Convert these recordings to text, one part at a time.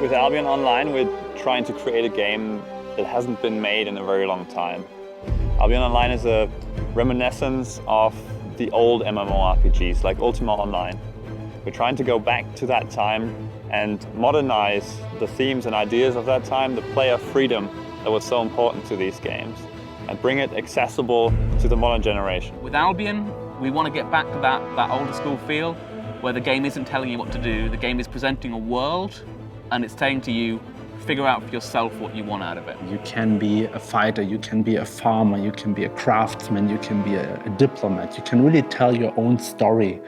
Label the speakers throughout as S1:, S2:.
S1: With Albion Online, we're trying to create a game that hasn't been made in a very long time. Albion Online is a reminiscence of the old MMO RPGs, like Ultima Online. We're trying to go back to that time and modernize the themes and ideas of that time, the player freedom that was so important to these games, and bring it accessible to the modern generation.
S2: With Albion, we want to get back to that older school feel, where the game isn't telling you what to do, the game is presenting a world, and it's saying to you, figure out for yourself what you want out of it.
S3: You can be a fighter, you can be a farmer, you can be a craftsman, you can be a diplomat. You can really tell your own story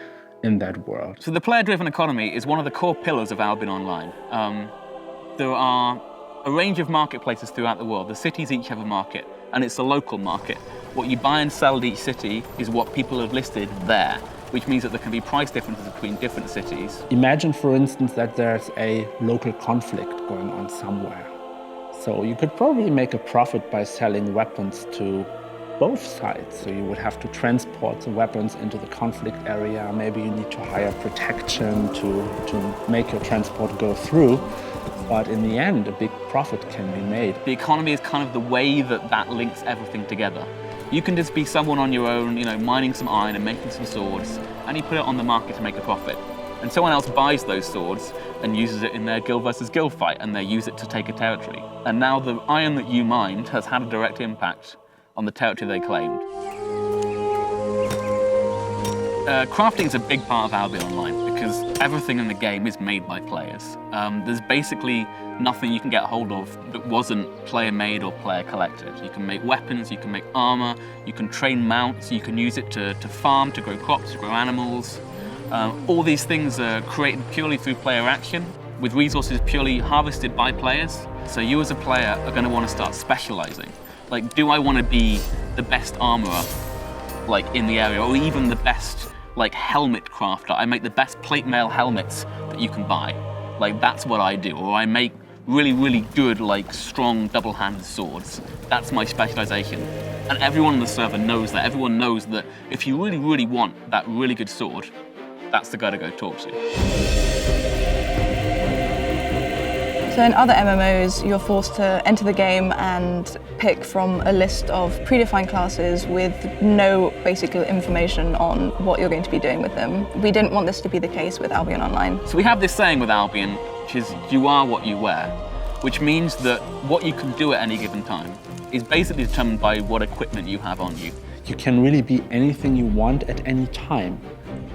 S3: in that world.
S2: So the player-driven economy is one of the core pillars of Albion Online. There are a range of marketplaces throughout the world. The cities each have a market, and it's a local market. What you buy and sell at each city is what people have listed there, which means that there can be price differences between different cities.
S3: Imagine, for instance, that there's a local conflict going on somewhere. So you could probably make a profit by selling weapons to both sides. So you would have to transport the weapons into the conflict area. Maybe you need to hire protection to make your transport go through. But in the end, a big profit can be made.
S2: The economy is kind of the way that links everything together. You can just be someone on your own, mining some iron and making some swords, and you put it on the market to make a profit. And someone else buys those swords and uses it in their guild versus guild fight, and they use it to take a territory. And now the iron that you mined has had a direct impact on the territory they claimed. Crafting is a big part of Albion Online because everything in the game is made by players. There's basically nothing you can get hold of that wasn't player-made or player-collected. You can make weapons, you can make armor, you can train mounts, you can use it to farm, to grow crops, to grow animals. All these things are created purely through player action, with resources purely harvested by players. So you as a player are going to want to start specializing. Like, do I want to be the best armorer, in the area, or even the best, helmet crafter? I make the best plate mail helmets that you can buy. That's what I do. Or I make really, really good, strong double-handed swords. That's my specialization. And everyone on the server knows that. Everyone knows that if you really, really want that really good sword, that's the guy to go talk to.
S4: So in other MMOs, you're forced to enter the game and pick from a list of predefined classes with no basic information on what you're going to be doing with them. We didn't want this to be the case with Albion Online.
S2: So we have this saying with Albion, which is, you are what you wear, which means that what you can do at any given time is basically determined by what equipment you have on you.
S3: You can really be anything you want at any time.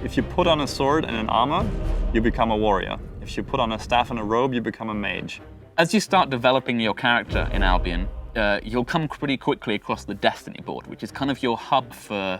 S1: If you put on a sword and an armor, you become a warrior. If you put on a staff and a robe, you become a mage.
S2: As you start developing your character in Albion, you'll come pretty quickly across the Destiny board, which is kind of your hub for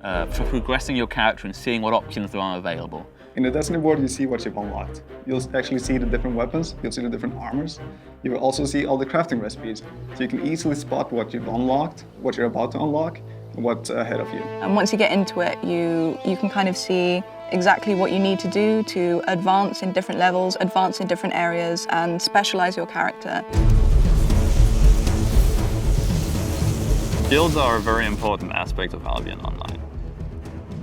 S2: progressing your character and seeing what options there are available.
S5: In the Destiny board, you see what you've unlocked. You'll actually see the different weapons, you'll see the different armors. You will also see all the crafting recipes, so you can easily spot what you've unlocked, what you're about to unlock, and what's ahead of you.
S4: And once you get into it, you can kind of see exactly what you need to do to advance in different levels, advance in different areas, and specialize your character.
S1: Guilds are a very important aspect of Albion Online.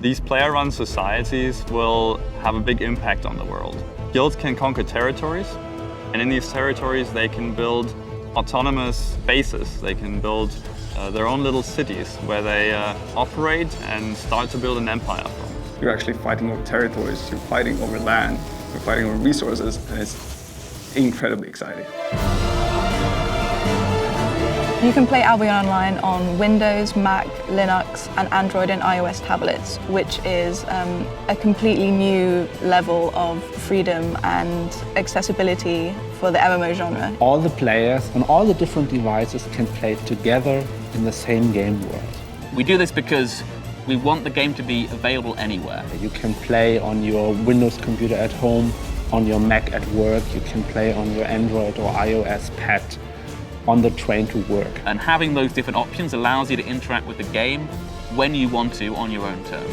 S1: These player-run societies will have a big impact on the world. Guilds can conquer territories, and in these territories they can build autonomous bases. They can build their own little cities where they operate and start to build an empire from.
S5: You're actually fighting over territories, you're fighting over land, you're fighting over resources, and it's incredibly exciting.
S4: You can play Albion Online on Windows, Mac, Linux, and Android and iOS tablets, which is a completely new level of freedom and accessibility for the MMO genre.
S3: All the players on all the different devices can play together in the same game world.
S2: We do this because we want the game to be available anywhere.
S3: You can play on your Windows computer at home, on your Mac at work, you can play on your Android or iOS pad, on the train to work.
S2: And having those different options allows you to interact with the game when you want to on your own terms.